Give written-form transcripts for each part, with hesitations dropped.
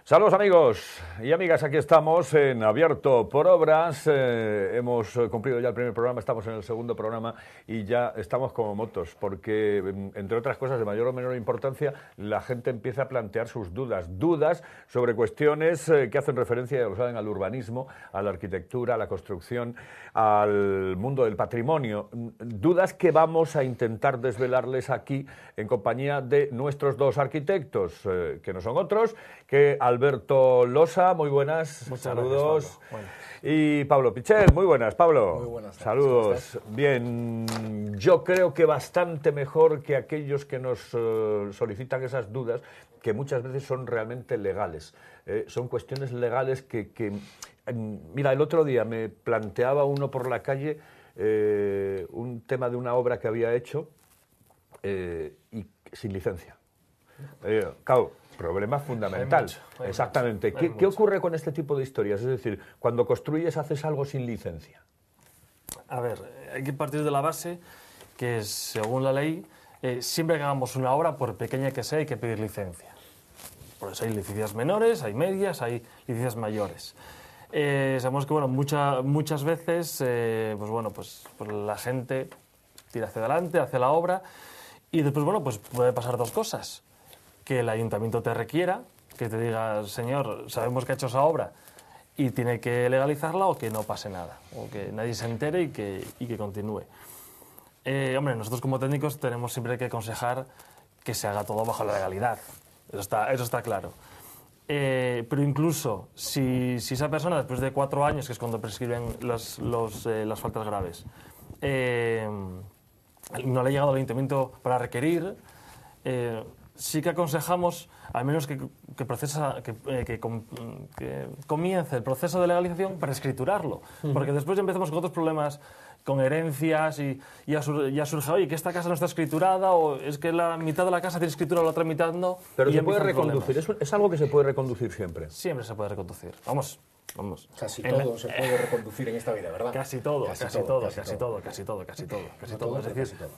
Saludos amigos y amigas, aquí estamos en Abierto por Obras. Hemos cumplido ya el primer programa, estamos en el segundo programa y ya estamos como motos, porque entre otras cosas de mayor o menor importancia, la gente empieza a plantear sus dudas sobre cuestiones que hacen referencia, ya lo saben, al urbanismo, a la arquitectura, a la construcción, al mundo del patrimonio. Dudas que vamos a intentar desvelarles aquí en compañía de nuestros dos arquitectos, que no son otros que Alberto Losa, muy buenas, muchas saludos. Gracias, Pablo. Bueno. Y Pablo Pichel, muy buenas, Pablo. Muy buenas. Saludos. Bien, yo creo que bastante mejor que aquellos que nos solicitan esas dudas, que muchas veces son realmente legales. Son cuestiones legales que... Mira, el otro día me planteaba uno por la calle un tema de una obra que había hecho y sin licencia. Claro, problema fundamental. Exactamente. ¿Qué ocurre con este tipo de historias? Es decir, cuando construyes, haces algo sin licencia. A ver, hay que partir de la base que, según la ley, siempre que hagamos una obra, por pequeña que sea, hay que pedir licencia. Por eso hay licencias menores, hay medias, hay licencias mayores. Sabemos que, bueno, muchas veces, pues la gente tira hacia adelante, hace la obra, y después, bueno, pues puede pasar dos cosas. Que el ayuntamiento te requiera, que te diga, señor, sabemos que ha hecho esa obra y tiene que legalizarla, o que no pase nada, o que nadie se entere y que continúe. Hombre, nosotros como técnicos tenemos siempre que aconsejar que se haga todo bajo la legalidad, eso está claro. Pero incluso si esa persona, después de 4 años, que es cuando prescriben las faltas graves, no le ha llegado al ayuntamiento para requerir, sí que aconsejamos, al menos que comience el proceso de legalización para escriturarlo, porque después ya empezamos con otros problemas, con herencias, y ya surge, oye, que esta casa no está escriturada, o es que la mitad de la casa tiene escritura, la otra mitad no. Pero se puede reconducir, es algo que se puede reconducir siempre. Siempre se puede reconducir, vamos. Casi todo se puede reconducir en esta vida, ¿verdad? Casi todo. Es decir,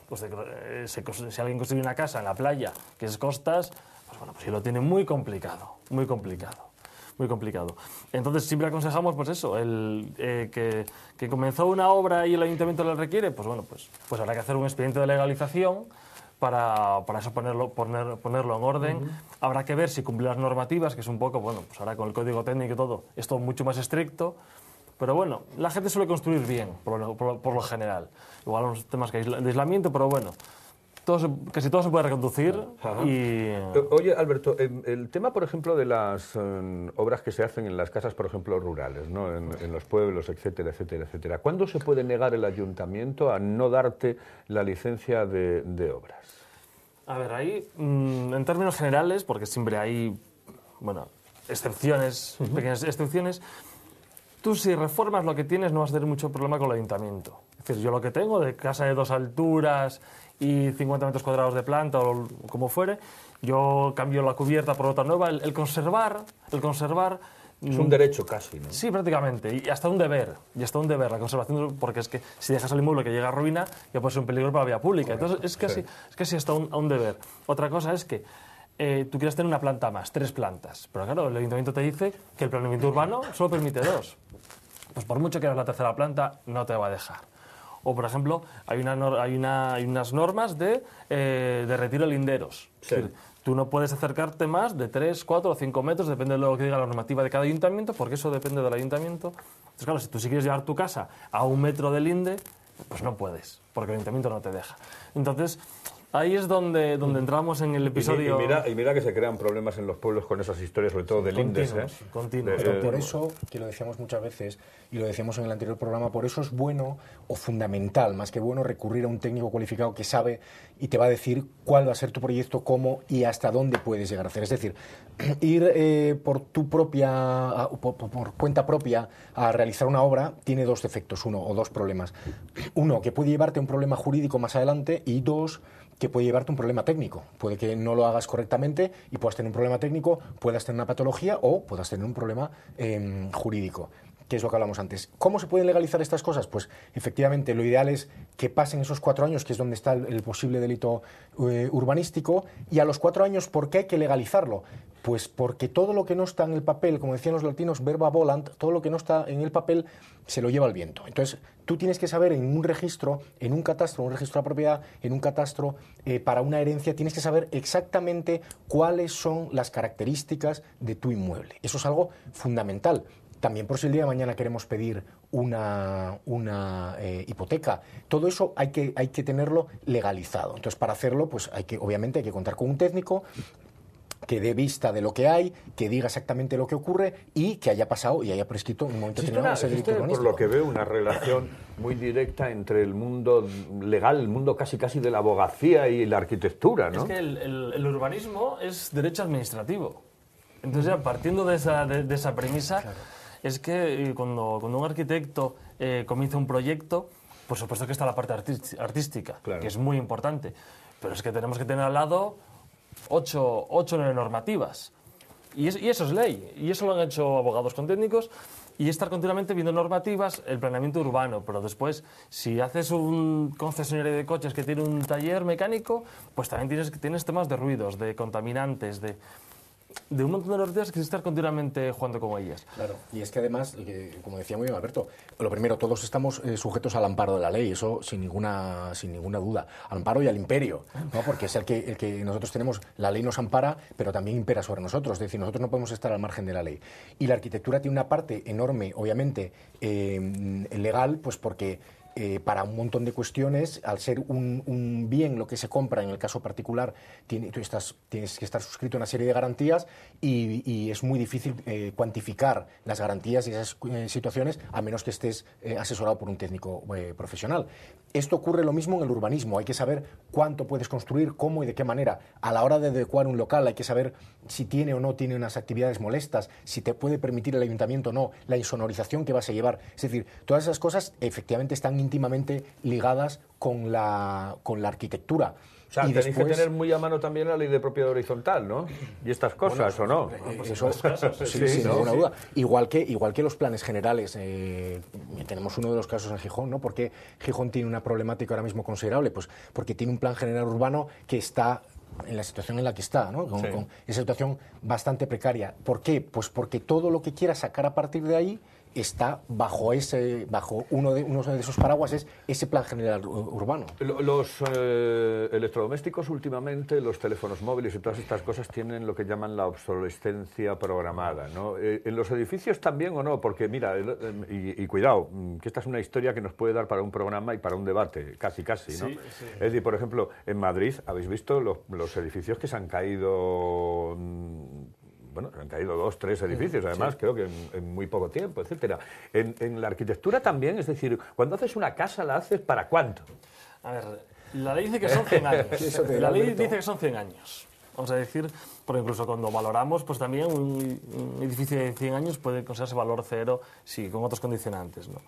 pues, si alguien construye una casa en la playa, que es costas, pues bueno, pues sí lo tiene muy complicado. Entonces siempre aconsejamos, pues eso, que comenzó una obra y el ayuntamiento la requiere, pues bueno, pues habrá que hacer un expediente de legalización para eso ponerlo en orden. Habrá que ver si cumple las normativas, que es un poco, bueno, pues ahora con el código técnico y todo, es todo mucho más estricto. Pero bueno, la gente suele construir bien, por lo general. Igual unos temas de aislamiento, pero bueno, casi todo se puede reconducir. Oye, Alberto, el tema, por ejemplo, de las obras que se hacen en las casas, por ejemplo, rurales, ¿no? En los pueblos, etcétera. ¿Cuándo se puede negar el ayuntamiento a no darte la licencia de obras? A ver, ahí, en términos generales, porque siempre hay, bueno, excepciones, pequeñas excepciones, tú si reformas lo que tienes no vas a tener mucho problema con el ayuntamiento. Es decir, yo lo que tengo de casa de 2 alturas y 50 metros cuadrados de planta o como fuere, yo cambio la cubierta por otra nueva. El conservar es un derecho casi, ¿no? Sí, prácticamente, y hasta un deber la conservación, porque es que si dejas el inmueble que llega a ruina ya puede ser un peligro para la vía pública. Correcto. Entonces es casi hasta un deber. Otra cosa es que tú quieres tener una planta más, 3 plantas, pero claro, el ayuntamiento te dice que el planeamiento urbano solo permite 2. Pues por mucho que hagas la 3ª planta, no te va a dejar. O, por ejemplo, hay unas normas de retiro de linderos. Sí. Es decir, tú no puedes acercarte más de 3, 4 o 5 metros, depende de lo que diga la normativa de cada ayuntamiento, porque eso depende del ayuntamiento. Entonces, claro, si tú quieres llevar tu casa a 1 metro de linde, pues no puedes, porque el ayuntamiento no te deja. Entonces, ahí es donde entramos en el episodio... Y mira que se crean problemas en los pueblos con esas historias, sobre todo de lindes. Continuos. Por eso, que lo decíamos muchas veces, y lo decíamos en el anterior programa, por eso es bueno o fundamental, más que bueno, recurrir a un técnico cualificado que sabe y te va a decir cuál va a ser tu proyecto, cómo y hasta dónde puedes llegar a hacer. Es decir, ir por cuenta propia a realizar una obra tiene 2 defectos, o 2 problemas. Uno, que puede llevarte a un problema jurídico más adelante, y 2, que puede llevarte un problema técnico. Puede que no lo hagas correctamente y puedas tener un problema técnico, puedas tener una patología o puedas tener un problema jurídico. que es lo que hablamos antes. ¿Cómo se pueden legalizar estas cosas? Pues efectivamente lo ideal es que pasen esos 4 años, que es donde está el posible delito urbanístico, y a los 4 años, ¿por qué hay que legalizarlo? Pues porque todo lo que no está en el papel, como decían los latinos, verba volant, todo lo que no está en el papel se lo lleva el viento. Entonces, tú tienes que saber en un registro, en un catastro, un registro de la propiedad, en un catastro, para una herencia, tienes que saber exactamente cuáles son las características de tu inmueble. Eso es algo fundamental. También por si el día de mañana queremos pedir una hipoteca. Todo eso hay que tenerlo legalizado. Entonces, para hacerlo, pues obviamente hay que contar con un técnico que dé vista de lo que hay, que diga exactamente lo que ocurre y que haya pasado y haya prescrito en un momento determinado ese delito urbanístico. Por lo que veo, una relación muy directa entre el mundo legal, el mundo casi de la abogacía y la arquitectura, ¿no? Es que el urbanismo es derecho administrativo. Entonces, ya partiendo de esa premisa, claro, es que cuando un arquitecto comienza un proyecto, por supuesto que está la parte artística, claro, que es muy importante, pero es que tenemos que tener al lado 8 normativas. Y eso es ley. Y eso lo han hecho abogados con técnicos. Y estar continuamente viendo normativas, el planeamiento urbano. Pero después, si haces un concesionario de coches que tiene un taller mecánico, pues también tienes temas de ruidos, de contaminantes, de un montón de normativas que hay que estar continuamente jugando con ellas. Claro, y es que además, como decía muy bien Alberto, lo primero, todos estamos sujetos al amparo de la ley, eso sin ninguna duda, al amparo y al imperio, ¿no? Porque es el que nosotros tenemos, la ley nos ampara, pero también impera sobre nosotros, es decir, nosotros no podemos estar al margen de la ley. Y la arquitectura tiene una parte enorme, obviamente, legal, pues porque para un montón de cuestiones, al ser un bien lo que se compra, en el caso particular, tienes que estar suscrito a una serie de garantías y es muy difícil cuantificar las garantías y esas situaciones a menos que estés asesorado por un técnico profesional. Esto ocurre lo mismo en el urbanismo. Hay que saber cuánto puedes construir, cómo y de qué manera. A la hora de adecuar un local hay que saber si tiene o no tiene unas actividades molestas, si te puede permitir el ayuntamiento o no, la insonorización que vas a llevar. Es decir, todas esas cosas efectivamente están íntimamente ligadas con la arquitectura. O sea, tenéis que tener muy a mano también la ley de propiedad horizontal, ¿no? Y estas cosas, bueno, ¿o no? Eso, sí, sin ninguna duda. Igual que los planes generales. Tenemos uno de los casos en Gijón, ¿no? ¿Por qué Gijón tiene una problemática ahora mismo considerable? Pues porque tiene un plan general urbano que está en la situación en la que está, ¿no? Con esa situación bastante precaria. ¿Por qué? Pues porque todo lo que quiera sacar a partir de ahí está bajo uno de esos paraguas, es ese plan general urbano. Los electrodomésticos últimamente, los teléfonos móviles y todas estas cosas tienen lo que llaman la obsolescencia programada, ¿no? ¿En los edificios también o no? Porque mira, y cuidado, que esta es una historia que nos puede dar para un programa y para un debate, casi, ¿no? Sí. Es decir, por ejemplo, en Madrid, ¿habéis visto los edificios que se han caído? Bueno, han caído 2, 3 edificios, además, creo que en muy poco tiempo, etcétera. En la arquitectura también, es decir, cuando haces una casa, ¿la haces para cuánto? A ver, la ley dice que son 100 años. La ley dice que son 100 años. Vamos a decir, porque incluso cuando valoramos, pues también un edificio de 100 años puede considerarse valor cero, sí, con otros condicionantes, ¿no?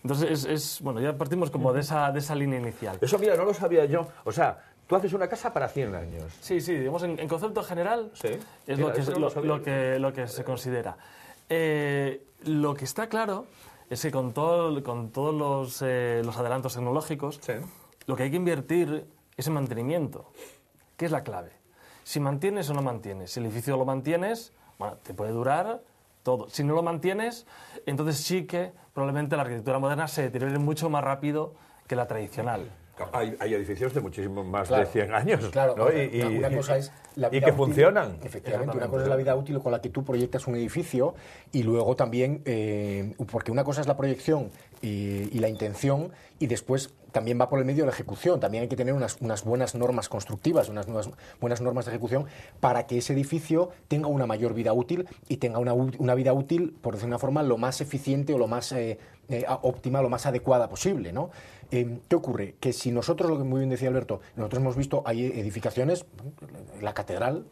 Entonces, bueno, ya partimos como de esa línea inicial. Eso, mira, no lo sabía yo. O sea, tú haces una casa para 100 años. Sí, digamos, en concepto general es lo que se considera. Lo que está claro es que con todos los adelantos tecnológicos, lo que hay que invertir es en mantenimiento, que es la clave. Si mantienes o no mantienes. Si el edificio lo mantienes, bueno, te puede durar todo. Si no lo mantienes, entonces sí que probablemente la arquitectura moderna se deteriore mucho más rápido que la tradicional. Hay edificios de muchísimo más de 100 años, claro, ¿no? Una cosa es la vida que útil, funcionan. Efectivamente, una cosa es la vida útil con la que tú proyectas un edificio y luego también, porque una cosa es la proyección y la intención y después también va por el medio de la ejecución. También hay que tener unas buenas normas constructivas, unas buenas normas de ejecución para que ese edificio tenga una mayor vida útil y tenga una vida útil, por decir una forma, lo más eficiente o lo más óptima, lo más adecuada posible, ¿no? ¿Qué ocurre? Que si nosotros, lo que muy bien decía Alberto, nosotros hemos visto, hay edificaciones, la catedral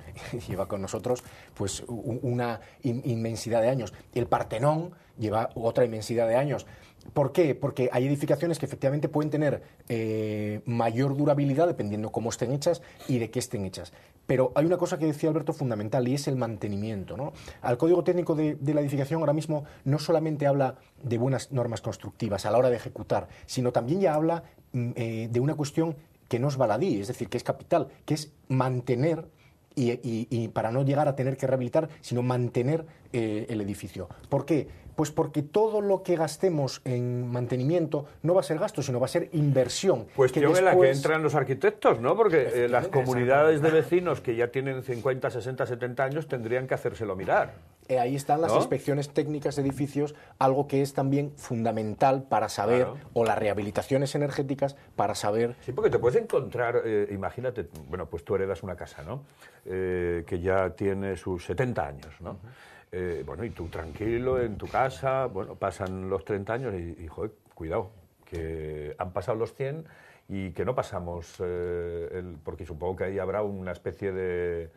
lleva con nosotros pues una inmensidad de años, el Partenón lleva otra inmensidad de años. ¿Por qué? Porque hay edificaciones que efectivamente pueden tener mayor durabilidad dependiendo cómo estén hechas y de qué estén hechas. Pero hay una cosa que decía Alberto fundamental y es el mantenimiento, ¿no? Al Código Técnico de la Edificación ahora mismo no solamente habla de buenas normas constructivas a la hora de ejecutar, sino también ya habla de una cuestión que no es baladí, es decir, que es capital, que es mantener y para no llegar a tener que rehabilitar, sino mantener el edificio. ¿Por qué? Pues porque todo lo que gastemos en mantenimiento no va a ser gasto, sino va a ser inversión. Cuestión en la que entran los arquitectos, ¿no? Porque las comunidades de vecinos que ya tienen 50, 60, 70 años tendrían que hacérselo mirar. Ahí están las inspecciones técnicas de edificios, algo que es también fundamental para saber, o las rehabilitaciones energéticas para saber... Sí, porque te puedes encontrar, imagínate, bueno, pues tú heredas una casa, ¿no? Que ya tiene sus 70 años, ¿no? Bueno, y tú tranquilo en tu casa, bueno, pasan los 30 años y joder, cuidado, que han pasado los 100 y que no pasamos, porque supongo que ahí habrá una especie de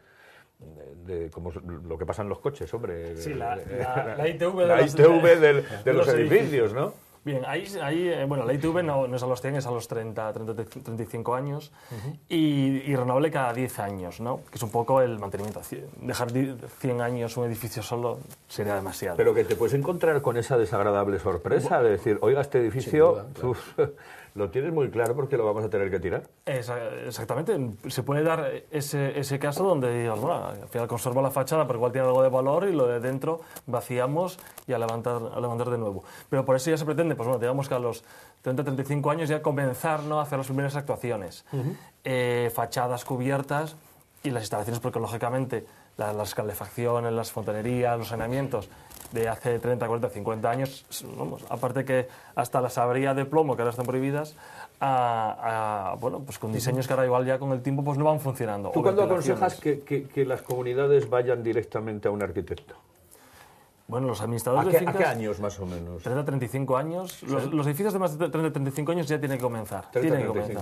como lo que pasa en los coches, hombre. Sí, la ITV, de los edificios, ¿no? Bien, bueno, la ITV no es a los 100, es a los 30, 35 años y renovable cada 10 años, ¿no? Que es un poco el mantenimiento. Dejar 100 años un edificio solo sería demasiado. Pero que te puedes encontrar con esa desagradable sorpresa de decir, oiga, este edificio lo tienes muy claro porque lo vamos a tener que tirar. Exactamente. Se puede dar ese caso donde digas, bueno, al final conservo la fachada, pero igual tiene algo de valor y lo de dentro vaciamos y a levantar de nuevo. Pero por eso ya se pretende, pues bueno, digamos que a los 30-35 años ya comenzar, ¿no?, a hacer las primeras actuaciones. Fachadas cubiertas y las instalaciones, porque lógicamente las calefacciones, las fontanerías, los saneamientos de hace 30, 40, 50 años, vamos, aparte que hasta las averías de plomo, que ahora están prohibidas, bueno, pues con diseños que ahora igual ya con el tiempo pues no van funcionando. ¿Tú cuándo aconsejas que las comunidades vayan directamente a un arquitecto? Bueno, los administradores de fincas... ¿A qué años más o menos? 30-35 años. ¿Sí? Los edificios de más de 30-35 años ya tienen que comenzar. 30-35, ¿no?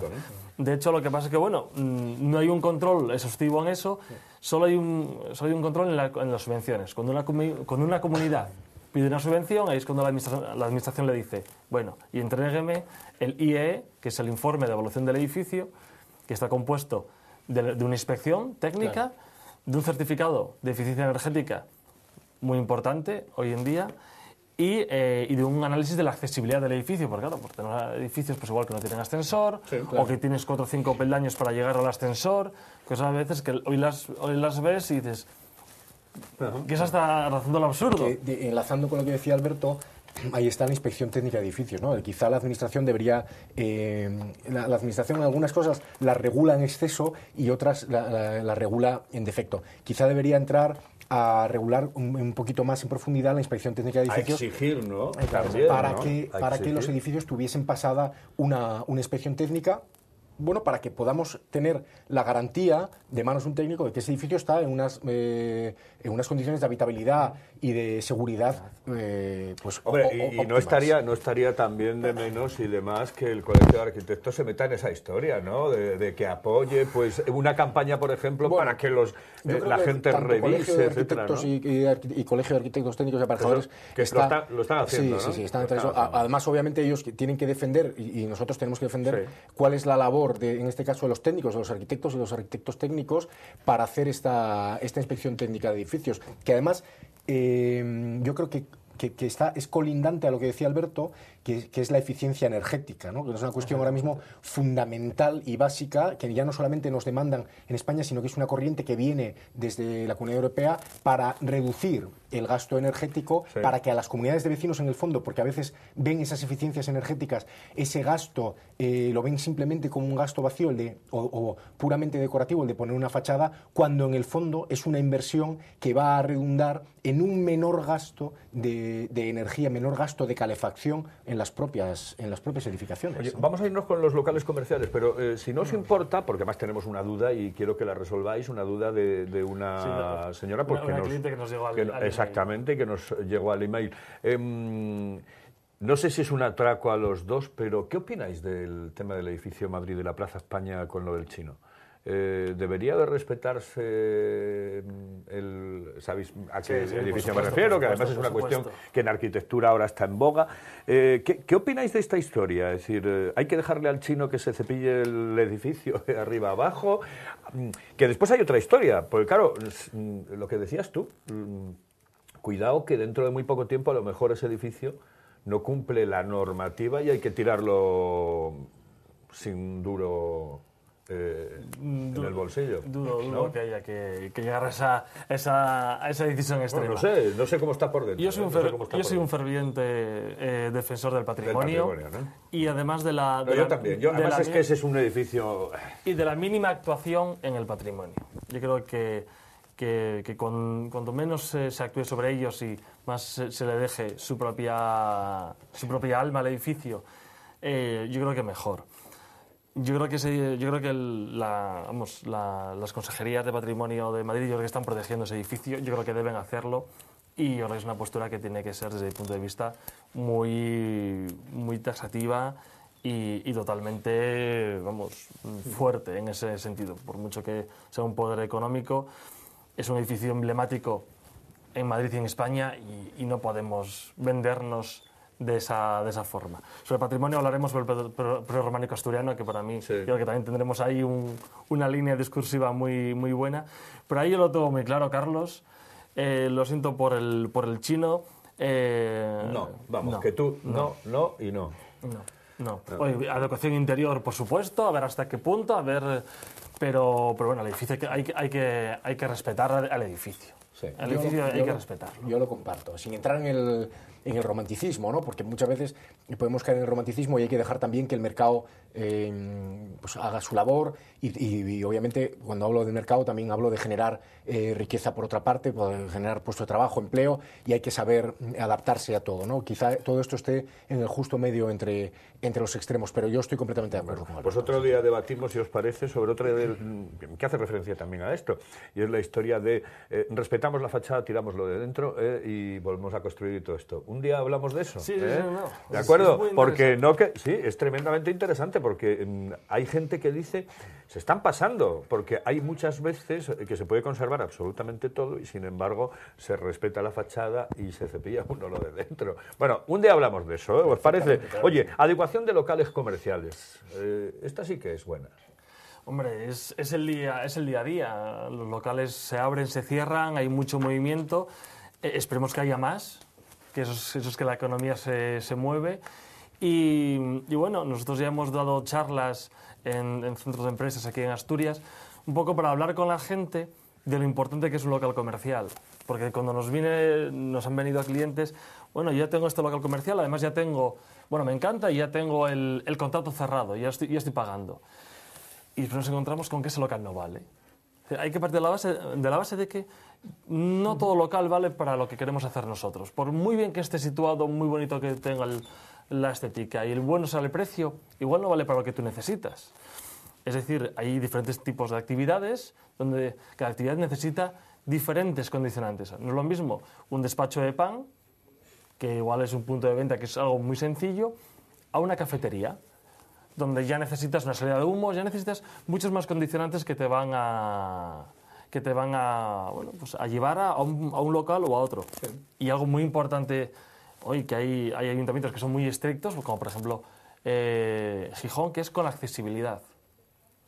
De hecho, lo que pasa es que, bueno, no hay un control exhaustivo en eso, solo hay un control en las subvenciones. Cuando una comunidad pide una subvención, ahí es cuando la administración le dice, bueno, y entrégueme el IEE, que es el informe de evaluación del edificio, que está compuesto de una inspección técnica, de un certificado de eficiencia energética muy importante hoy en día y de un análisis de la accesibilidad del edificio, porque claro, por tener edificios pues igual que no tienen ascensor, o que tienes 4 o 5 peldaños para llegar al ascensor, cosas a veces que hoy las ves y dices que es hasta razón lo absurdo. Enlazando con lo que decía Alberto, ahí está la inspección técnica de edificios, ¿no? Quizá la administración debería... la administración algunas cosas las regula en exceso y otras las regula en defecto. Quizá debería entrar a regular un poquito más en profundidad la inspección técnica de edificios. A exigir, ¿no? También, para que los edificios tuviesen pasada una inspección técnica, bueno, para que podamos tener la garantía de manos de un técnico de que ese edificio está en unas condiciones de habitabilidad y de seguridad, pues, hombre, y no estaría también de menos y demás que el Colegio de Arquitectos se meta en esa historia, ¿no? De que apoye, pues, una campaña, por ejemplo, bueno, para que la gente revise, etcétera, ¿no? y Colegio de Arquitectos Técnicos y Aparejadores lo están haciendo, sí, ¿no? Sí, están entre eso. Además, obviamente, ellos tienen que defender, y nosotros tenemos que defender cuál es la labor en este caso de los técnicos, de los arquitectos y los arquitectos técnicos para hacer esta inspección técnica de edificios, que además yo creo que es colindante a lo que decía Alberto, que es la eficiencia energética, ¿no? Que es una cuestión ahora mismo fundamental y básica, que ya no solamente nos demandan en España, sino que es una corriente que viene desde la Comunidad Europea para reducir el gasto energético, para que a las comunidades de vecinos, en el fondo, porque a veces ven esas eficiencias energéticas, ese gasto lo ven simplemente como un gasto vacío o puramente decorativo, el de poner una fachada, cuando en el fondo es una inversión que va a redundar en un menor gasto de energía, menor gasto de calefacción en las propias edificaciones. Oye, vamos a irnos con los locales comerciales, pero si no os importa, porque además tenemos una duda y quiero que la resolváis, una duda de una señora, porque una cliente que nos llegó al email. Exactamente, que nos llegó al email. No sé si es un atraco a los dos, pero ¿qué opináis del tema del edificio Madrid de la Plaza España con lo del chino? ¿debería de respetarse ¿sabéis a qué Sí, edificio por me supuesto, refiero? por Que además supuesto, es una por cuestión supuesto. que en arquitectura ahora está en boga. ¿Qué opináis de esta historia? Es decir, ¿hay que dejarle al chino que se cepille el edificio de arriba abajo? Que después hay otra historia, porque claro, lo que decías tú, cuidado que dentro de muy poco tiempo a lo mejor ese edificio no cumple la normativa y hay que tirarlo sin duro en el bolsillo. Dudo ¿no? que haya que llegar a esa decisión extrema. Bueno, no sé cómo está por dentro. Yo soy un, no sé cómo está yo por soy un dentro. ferviente defensor del patrimonio, ¿no? y además de la... No, yo también. Además es que ese es un edificio... Y de la mínima actuación en el patrimonio. Yo creo que cuanto menos se actúe sobre ellos y más se le deje su propia alma al edificio, yo creo que mejor. Yo creo que las consejerías de patrimonio de Madrid, yo creo que están protegiendo ese edificio, yo creo que deben hacerlo, y yo creo que es una postura que tiene que ser desde mi punto de vista muy taxativa y totalmente, fuerte en ese sentido. Por mucho que sea un poder económico, es un edificio emblemático en Madrid y en España, y no podemos vendernos de esa forma. Sobre patrimonio hablaremos sobre el prerrománico asturiano, que para mí, Sí. yo creo que también tendremos ahí una línea discursiva muy buena. Pero ahí yo lo tengo muy claro, Carlos. Lo siento por el chino. No, que tú no y no. No. Oye, adecuación interior, por supuesto, a ver hasta qué punto, pero bueno, el edificio hay que respetar al edificio. Sí. El edificio hay que respetarlo. Yo lo comparto, sin entrar en el romanticismo, ¿no? Porque muchas veces podemos caer en el romanticismo y hay que dejar también que el mercado pues haga su labor y obviamente cuando hablo de mercado también hablo de generar riqueza por otra parte, de generar puesto de trabajo, empleo, y hay que saber adaptarse a todo, ¿no? Quizá todo esto esté en el justo medio entre los extremos, pero yo estoy completamente de acuerdo con Alberto. Pues otro día debatimos, si os parece, sobre otra que hace referencia también a esto, y es la historia de respetamos la fachada, tiramos lo de dentro y volvemos a construir todo esto. Un día hablamos de eso. Sí, no. ¿De acuerdo? Es muy Porque sí, es tremendamente interesante, porque hay gente que dice, se están pasando, porque hay muchas veces que se puede conservar absolutamente todo y sin embargo se respeta la fachada y se cepilla uno lo de dentro. Bueno, un día hablamos de eso, ¿eh? ¿Os parece? Oye, adecuación de locales comerciales. Esta sí que es buena. Hombre, es el día a día. Los locales se abren, se cierran, hay mucho movimiento. Esperemos que haya más, que eso es que la economía se mueve. Y bueno, nosotros ya hemos dado charlas en centros de empresas aquí en Asturias, un poco para hablar con la gente de lo importante que es un local comercial. Porque cuando nos han venido a clientes, bueno, ya tengo este local comercial, además ya tengo, me encanta y ya tengo el contrato cerrado, ya estoy pagando. Y después nos encontramos con que ese local no vale. Hay que partir de la base de que no todo local vale para lo que queremos hacer nosotros. Por muy bien que esté situado, muy bonito que tenga la estética y el bueno sea el precio, igual no vale para lo que tú necesitas. Es decir, hay diferentes tipos de actividades donde cada actividad necesita diferentes condicionantes. No es lo mismo un despacho de pan, que igual es un punto de venta que es algo muy sencillo, a una cafetería, donde ya necesitas una salida de humo, ya necesitas muchos más condicionantes que te van a llevar a un local o a otro. Sí. Y algo muy importante hoy, que hay ayuntamientos que son muy estrictos, como por ejemplo Gijón, que es con accesibilidad.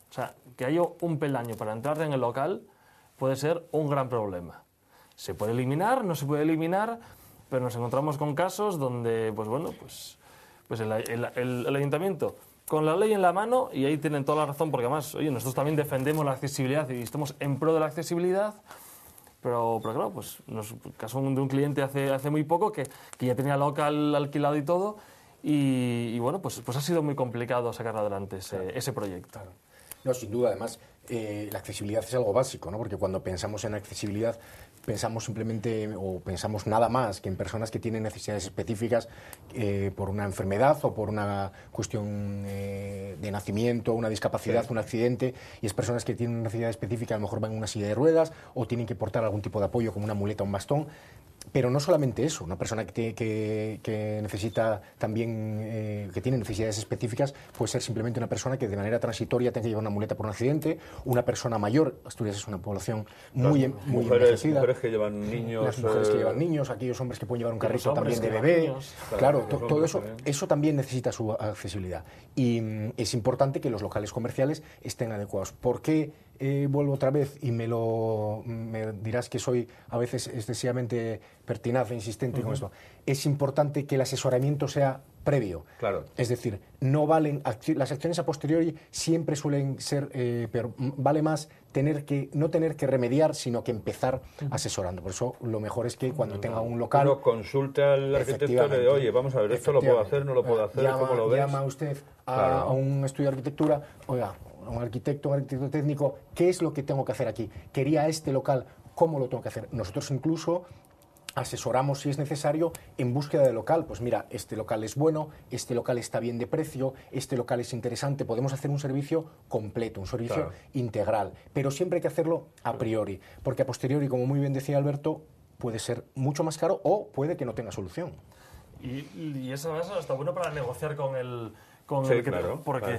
O sea, que haya un peldaño para entrar en el local puede ser un gran problema. Se puede eliminar, no se puede eliminar, pero nos encontramos con casos donde, pues el ayuntamiento con la ley en la mano, y ahí tienen toda la razón, porque además, oye, nosotros también defendemos la accesibilidad y estamos en pro de la accesibilidad, pero claro, pues caso de un cliente hace muy poco que ya tenía el local alquilado y todo, y bueno, pues ha sido muy complicado sacar adelante ese proyecto. Claro. No, sin duda, además, la accesibilidad es algo básico, ¿no? Porque cuando pensamos en accesibilidad pensamos simplemente o pensamos nada más que en personas que tienen necesidades específicas por una enfermedad o por una cuestión de nacimiento, una discapacidad, sí, un accidente, y es personas que tienen una necesidad específica, a lo mejor van en una silla de ruedas o tienen que portar algún tipo de apoyo como una muleta o un bastón, Pero no solamente eso, una persona que necesita también, que tiene necesidades específicas, puede ser simplemente una persona que de manera transitoria tenga que llevar una muleta por un accidente, una persona mayor. Asturias es una población muy envejecida. Mujeres que llevan niños. Las mujeres que llevan niños, aquellos hombres que pueden llevar un carrito también de bebé. Claro, todo eso también necesita su accesibilidad. Y es importante que los locales comerciales estén adecuados. ¿Por qué? Vuelvo otra vez y me dirás que soy a veces excesivamente pertinaz e insistente con esto. Es importante que el asesoramiento sea previo. Claro. Es decir, no valen las acciones a posteriori, siempre suelen ser, pero vale más no tener que remediar, sino que empezar asesorando. Por eso lo mejor es que cuando tenga un local... Uno consulte al arquitecto y le dice, oye, vamos a ver, esto lo puedo hacer, no lo puedo hacer, ¿cómo lo ves? Llama usted a un estudio de arquitectura, oiga, un arquitecto técnico, ¿qué es lo que tengo que hacer aquí? Quería este local, ¿cómo lo tengo que hacer? Nosotros incluso asesoramos, si es necesario, en búsqueda de local. Pues mira, este local es bueno, este local está bien de precio, este local es interesante. Podemos hacer un servicio completo, un servicio integral, pero siempre hay que hacerlo a priori, porque a posteriori, como muy bien decía Alberto, puede ser mucho más caro o puede que no tenga solución. Y eso además está bueno para negociar con el... claro, porque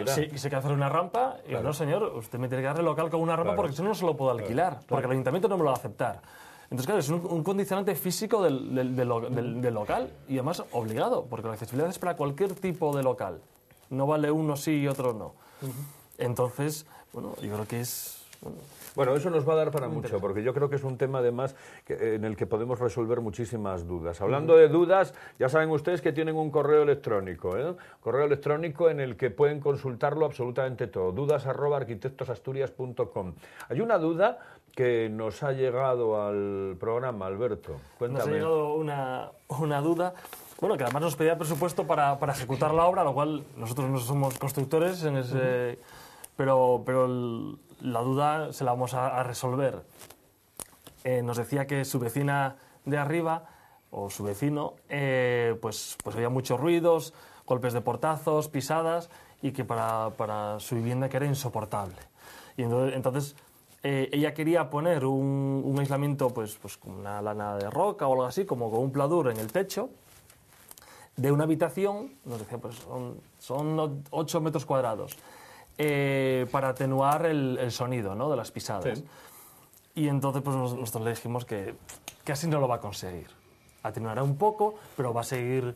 si hay que hacer una rampa, y no señor, usted me tiene que dar el local con una rampa porque si no, no se lo puedo alquilar, porque el ayuntamiento no me lo va a aceptar. Entonces, claro, es un condicionante físico del local y además obligado, porque la accesibilidad es para cualquier tipo de local. No vale uno sí y otro no. Entonces, bueno, yo creo que es... Bueno, eso nos va a dar para mucho, porque yo creo que es un tema además en el que podemos resolver muchísimas dudas. Hablando de dudas, ya saben ustedes que tienen un correo electrónico, correo electrónico en el que pueden consultarlo absolutamente todo, dudas@arquitectosasturias.com. Hay una duda que nos ha llegado al programa, Alberto. Cuéntame. Nos ha llegado una duda, bueno, que además nos pedía presupuesto para ejecutar la obra, lo cual nosotros no somos constructores en ese... Pero la duda se la vamos a resolver. Nos decía que su vecina de arriba, o su vecino, pues había muchos ruidos, golpes de portazos, pisadas, y que para su vivienda que era insoportable. Y entonces ella quería poner un aislamiento pues con una lana de roca o algo así, como con un pladur en el techo, de una habitación, nos decía, pues son 8 metros cuadrados. Para atenuar el sonido, ¿no?, de las pisadas. Sí. Y entonces pues nosotros le dijimos que así no lo va a conseguir. Atenuará un poco, pero va a seguir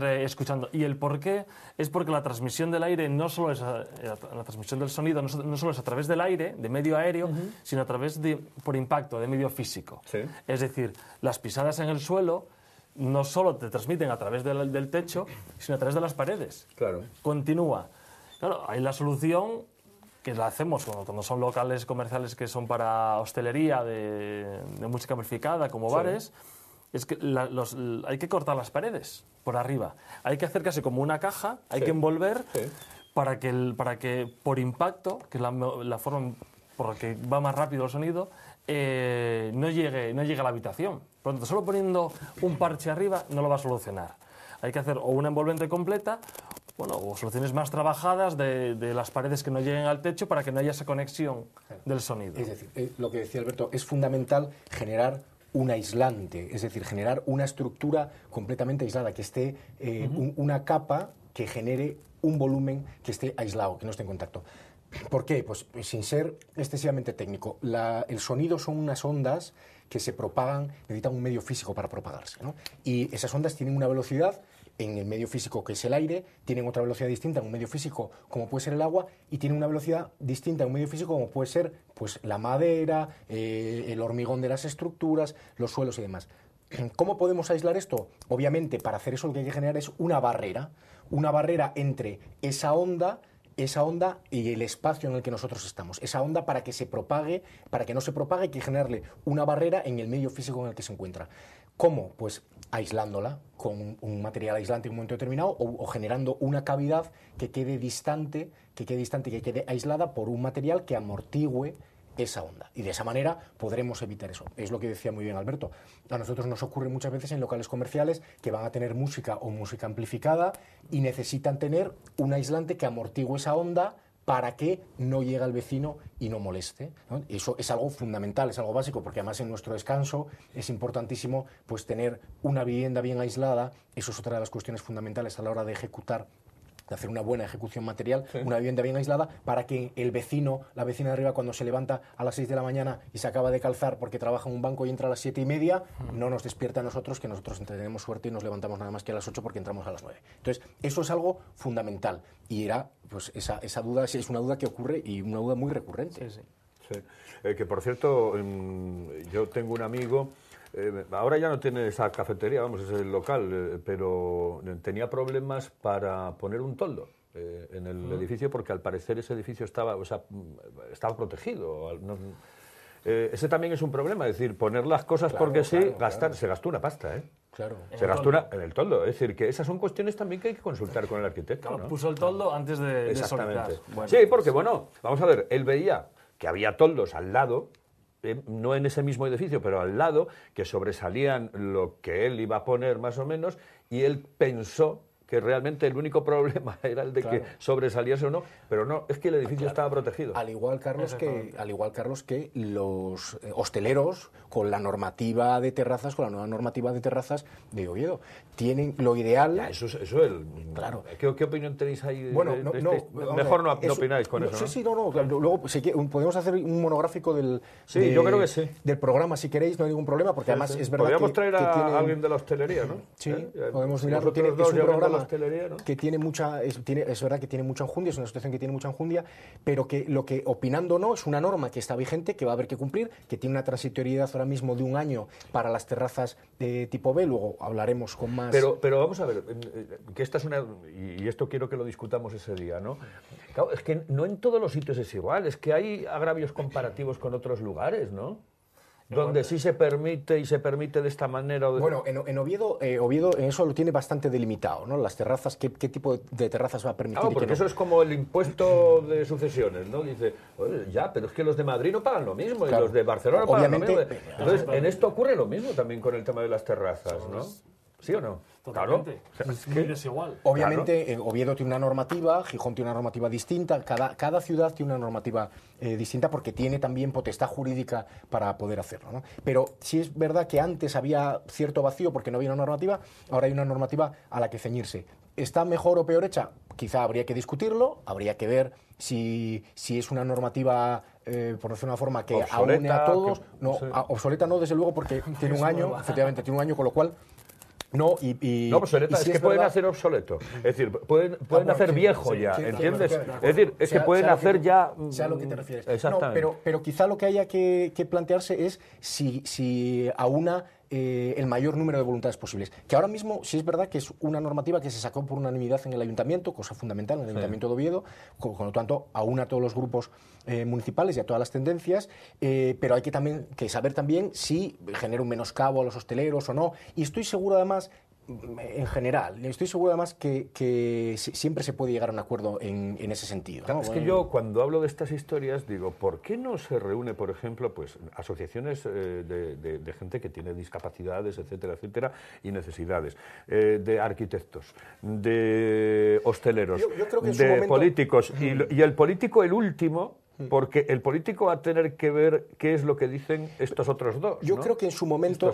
escuchando. Y el por qué es porque la transmisión del aire no solo es la transmisión del sonido, no solo es a través del aire, de medio aéreo, sino a través por impacto, de medio físico. Sí. Es decir, las pisadas en el suelo no solo te transmiten a través del techo, sino a través de las paredes. Claro. Continúa. Claro, hay la solución que la hacemos cuando son locales comerciales que son para hostelería de música amplificada, como bares, es que hay que cortar las paredes por arriba. Hay que hacer casi como una caja, hay que envolver para que por impacto, que es la forma por la que va más rápido el sonido, no llegue a la habitación. Por lo tanto, solo poniendo un parche arriba no lo va a solucionar. Hay que hacer o una envolvente completa, o soluciones más trabajadas de las paredes que no lleguen al techo para que no haya esa conexión del sonido. Es decir, lo que decía Alberto, es fundamental generar un aislante, es decir, generar una estructura completamente aislada, que esté una capa que genere un volumen que esté aislado, que no esté en contacto. ¿Por qué? Pues sin ser excesivamente técnico, el sonido son unas ondas que se propagan, necesitan un medio físico para propagarse, ¿no? Y esas ondas tienen una velocidad en el medio físico, que es el aire, tienen otra velocidad distinta en un medio físico como puede ser el agua, y tienen una velocidad distinta en un medio físico como puede ser pues la madera, el hormigón de las estructuras, los suelos y demás. ¿Cómo podemos aislar esto? Obviamente, para hacer eso lo que hay que generar es una barrera entre esa onda y el espacio en el que nosotros estamos. Esa onda, para que no se propague, hay que generarle una barrera en el medio físico en el que se encuentra. ¿Cómo? Pues aislándola con un material aislante en un momento determinado o generando una cavidad que quede distante, que quede aislada por un material que amortigüe esa onda. Y de esa manera podremos evitar eso. Es lo que decía muy bien Alberto. A nosotros nos ocurre muchas veces en locales comerciales que van a tener música o música amplificada y necesitan tener un aislante que amortigüe esa onda para que no llegue al vecino y no moleste, ¿no? Eso es algo fundamental, es algo básico, porque además en nuestro descanso es importantísimo pues tener una vivienda bien aislada. Eso es otra de las cuestiones fundamentales a la hora de ejecutar, de hacer una buena ejecución material, una vivienda bien aislada, para que el vecino, la vecina de arriba, cuando se levanta a las 6 de la mañana y se acaba de calzar porque trabaja en un banco y entra a las 7:30, no nos despierta a nosotros, que nosotros tenemos suerte y nos levantamos nada más que a las 8 porque entramos a las 9. Entonces, eso es algo fundamental, y era, pues, esa duda es una duda que ocurre y una duda muy recurrente. Sí, sí. Sí. Que por cierto, yo tengo un amigo, ahora ya no tiene esa cafetería, vamos, es el local, pero tenía problemas para poner un toldo en el edificio, porque al parecer ese edificio estaba protegido. Ese también es un problema, es decir, poner las cosas porque sí, se gastó una pasta, ¿eh? Claro. Se gastó en el toldo. Es decir, que esas son cuestiones también que hay que consultar con el arquitecto, Claro, ¿no? puso el toldo antes de Exactamente. solicitar. Bueno, Sí, porque, bueno, vamos a ver, él veía que había toldos al lado, no en ese mismo edificio, pero al lado, que sobresalían lo que él iba a poner más o menos, y él pensó que realmente el único problema era el de que sobresaliese o no, pero no, es que el edificio estaba protegido. Al igual, Carlos, que los hosteleros, con la normativa de terrazas, con la nueva normativa de terrazas de Oviedo, tienen lo ideal... Ya, eso Claro. ¿Qué opinión tenéis ahí? Bueno, mejor no opináis con eso, ¿no? Sí, luego podemos hacer un monográfico yo creo que sí. del programa, si queréis, no hay ningún problema, porque además es verdad podríamos traer a tienen... alguien de la hostelería, ¿no? Sí, podemos mirarlo. Es un programa que tiene mucha... Es verdad que tiene mucha enjundia, es una situación que tiene mucha enjundia, pero que lo que, opinando o no, es una norma que está vigente, que va a haber que cumplir, que tiene una transitoriedad ahora mismo de 1 año para las terrazas de tipo B, luego hablaremos con más... Pero vamos a ver, que esta es una... Y esto quiero que lo discutamos ese día, ¿no? Claro, es que no en todos los sitios es igual, es que hay agravios comparativos con otros lugares, ¿no? Donde sí se permite y se permite de esta manera. Bueno, en Oviedo en eso lo tiene bastante delimitado, ¿no? Las terrazas, ¿qué tipo de terrazas va a permitir? Claro, porque eso es como el impuesto de sucesiones, ¿no? Dice, ya, pero es que los de Madrid no pagan lo mismo, y los de Barcelona pagan lo mismo. Entonces, en esto ocurre lo mismo también con el tema de las terrazas, ¿no? ¿Sí o no? Totalmente. Claro. Es muy desigual. Obviamente, Oviedo tiene una normativa, Gijón tiene una normativa distinta, cada ciudad tiene una normativa distinta, porque tiene también potestad jurídica para poder hacerlo, ¿no? Pero sí es verdad que antes había cierto vacío porque no había una normativa, ahora hay una normativa a la que ceñirse. ¿Está mejor o peor hecha? Quizá habría que discutirlo, habría que ver si es una normativa, por decirlo de una forma, que obsoleta, aúne a todos. Obsoleta no, desde luego, porque tiene un año, efectivamente, tiene un año, con lo cual... No, obsoleta, es que pueden hacer obsoleto. Es decir, pueden hacer viejo ya, ¿entiendes? Es decir, es que pueden hacer ya... Sea lo que te refieres. Exactamente. No, pero quizá lo que haya que plantearse es si aúna el mayor número de voluntades posibles. Que ahora mismo sí es verdad que es una normativa que se sacó por unanimidad en el Ayuntamiento, cosa fundamental, en el Ayuntamiento de Oviedo, con lo tanto aúna a todos los grupos municipales y a todas las tendencias, pero hay que saber también si genera un menoscabo a los hosteleros o no. Y estoy seguro además, en general, que siempre se puede llegar a un acuerdo en ese sentido, ¿no? Es que yo, cuando hablo de estas historias, digo, ¿por qué no se reúne, por ejemplo, pues asociaciones de gente que tiene discapacidades, etcétera, etcétera, y necesidades, de arquitectos, de hosteleros, yo creo que de políticos, y el político, el último, porque el político va a tener que ver qué es lo que dicen estos otros dos, Yo ¿no? creo que en su momento,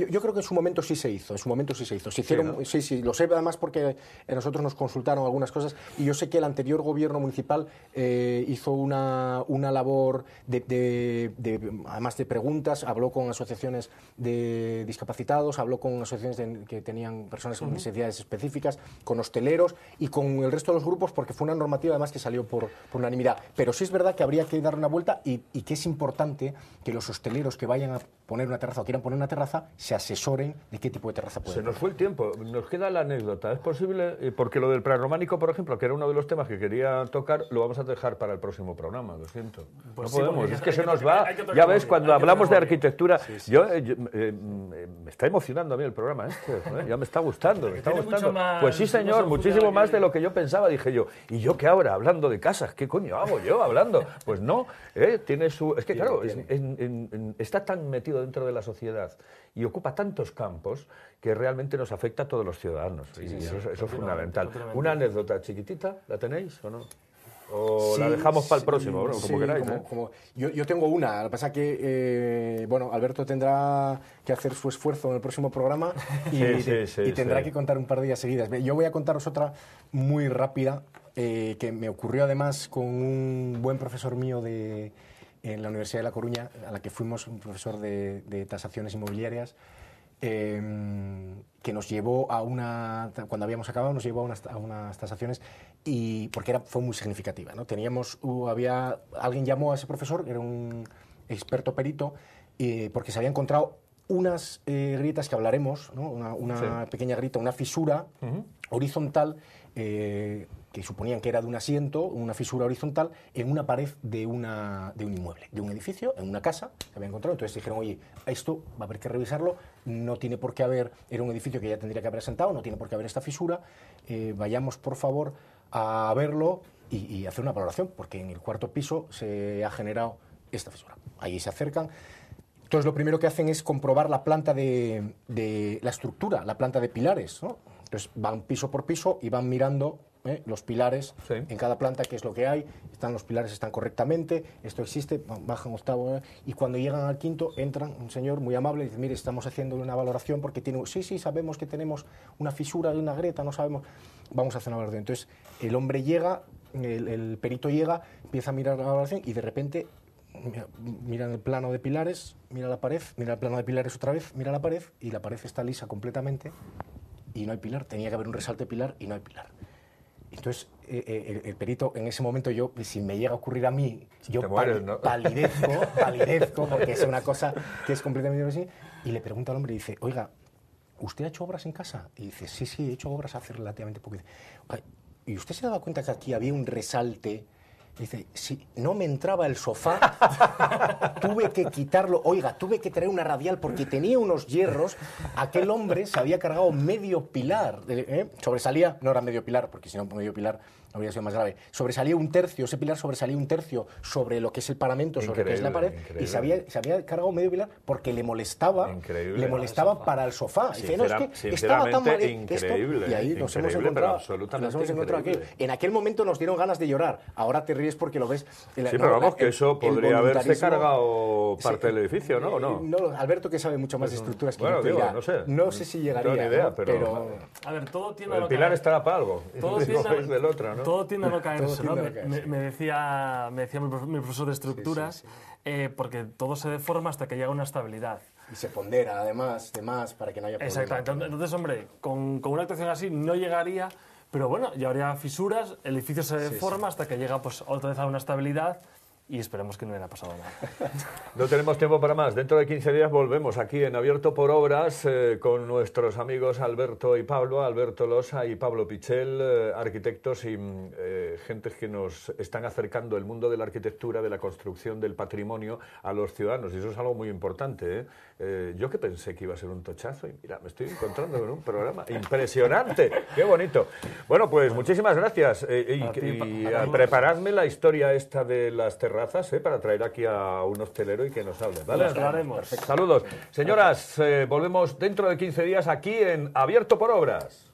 yo creo que en su momento sí se hizo, Se hicieron, sí, lo sé además porque nosotros nos consultaron algunas cosas, y yo sé que el anterior gobierno municipal hizo una labor además de preguntas, habló con asociaciones de discapacitados, habló con asociaciones que tenían personas con necesidades específicas, con hosteleros y con el resto de los grupos, porque fue una normativa además que salió por unanimidad. Pero sí es verdad que habría que dar una vuelta, y que es importante que los hosteleros que vayan a poner una terraza o quieran poner una terraza se asesoren de qué tipo de terraza pueden Se poner. nos fue el tiempo, nos queda la anécdota. ¿Es posible? Porque lo del prerrománico, por ejemplo, que era uno de los temas que quería tocar, lo vamos a dejar para el próximo programa, lo siento. Pues no sí, podemos, es que se hay nos que va. tocarlo Ya ves, bien, cuando hay que hablamos de tocarlo bien. arquitectura, Sí. me está emocionando a mí el programa este, ya me está gustando, me está tiene gustando. mucho más- Pues sí, señor, muchísimo más de lo que yo pensaba, dije yo. ¿Y yo qué ahora, hablando de casas? ¿Qué coño hago yo hablando? Pues no, tiene su... Es que claro, está tan metido dentro de la sociedad y ocupa tantos campos que realmente nos afecta a todos los ciudadanos. Y eso es fundamental. Una anécdota chiquitita, ¿la tenéis o no? ¿O la dejamos para el próximo? Bueno, como queráis. Yo tengo una. Lo que pasa es que, Alberto tendrá que hacer su esfuerzo en el próximo programa y tendrá que contar un par de días seguidas. Yo voy a contaros otra muy rápida que me ocurrió además con un buen profesor mío en la Universidad de La Coruña, a la que fuimos, un profesor de tasaciones inmobiliarias, que nos llevó cuando habíamos acabado, nos llevó a unas tasaciones, y porque fue muy significativa, ¿no? Alguien llamó a ese profesor, era un experto perito, porque se había encontrado unas grietas que hablaremos, ¿no? Una pequeña grieta, una fisura horizontal, que suponían que era de un asiento, una fisura horizontal en una pared de un inmueble, de un edificio, en una casa que habían encontrado. Entonces dijeron, oye, esto va a haber que revisarlo, no tiene por qué haber, era un edificio que ya tendría que haber asentado, no tiene por qué haber esta fisura, vayamos por favor a verlo y hacer una valoración, porque en el cuarto piso se ha generado esta fisura. Ahí se acercan. Entonces lo primero que hacen es comprobar la planta de la estructura, la planta de pilares, ¿no? Entonces van piso por piso y van mirando los pilares en cada planta, qué es lo que hay, los pilares están correctamente, esto existe, bajan octavo, y cuando llegan al quinto entran un señor muy amable y dice, mire, estamos haciendo una valoración porque sí, sabemos que tenemos una fisura de una grieta, no sabemos, vamos a hacer una valoración. Entonces el hombre llega, el perito llega, empieza a mirar la valoración y de repente mira el plano de pilares, mira la pared, mira el plano de pilares otra vez, mira la pared y la pared está lisa completamente y no hay pilar, tenía que haber un resalte de pilar y no hay pilar. Entonces, el perito, en ese momento, si me llega a ocurrir a mí, yo palidezco, porque es una cosa que es completamente así, y le pregunto al hombre y dice, oiga, ¿usted ha hecho obras en casa? Y dice, sí, he hecho obras hace relativamente poco. ¿Y usted se daba cuenta que aquí había un resalte? Dice, sí, no me entraba el sofá, tuve que quitarlo, tuve que traer una radial porque tenía unos hierros, aquel hombre se había cargado medio pilar, sobresalía, no era medio pilar, porque si no medio pilar habría sido más grave, sobresalía un tercio, ese pilar sobresalía un tercio sobre lo que es el paramento, sobre lo que es la pared, y se había cargado medio pilar porque le molestaba para el sofá. Dice, no, es que estaba tan mal increíble, y ahí nos hemos encontrado aquí. En aquel momento nos dieron ganas de llorar, ahora te ríes porque lo ves. Pero vamos, que eso podría haberse cargado parte del edificio, ¿no? ¿O no? No, Alberto, que sabe mucho más de estructuras que yo, dirá, no sé si llegaría. No tengo ni idea, pero... A ver, todo tiene el pilar estará para algo, del otro, ¿no? Todo tiende a no caerse, ¿no? Me decía mi profesor de estructuras, porque todo se deforma hasta que llega una estabilidad. Y se pondera, además, para que no haya problema. Exactamente. Entonces, hombre, con una actuación así no llegaría, pero bueno, ya habría fisuras, el edificio se deforma hasta que llega pues, otra vez a una estabilidad. Y esperemos que no haya pasado nada. No tenemos tiempo para más. Dentro de 15 días volvemos aquí en Abierto por Obras con nuestros amigos Alberto y Pablo, Alberto Losa y Pablo Pichel, arquitectos y gente que nos están acercando el mundo de la arquitectura, de la construcción, del patrimonio a los ciudadanos. Y eso es algo muy importante, yo que pensé que iba a ser un tochazo y mira, me estoy encontrando con un programa impresionante. ¡Qué bonito! Bueno, pues muchísimas gracias. Preparadme la historia esta de las terrazas, para traer aquí a un hostelero y que nos hable, ¿vale? Lo haremos. Saludos. Señoras, volvemos dentro de 15 días aquí en Abierto por Obras.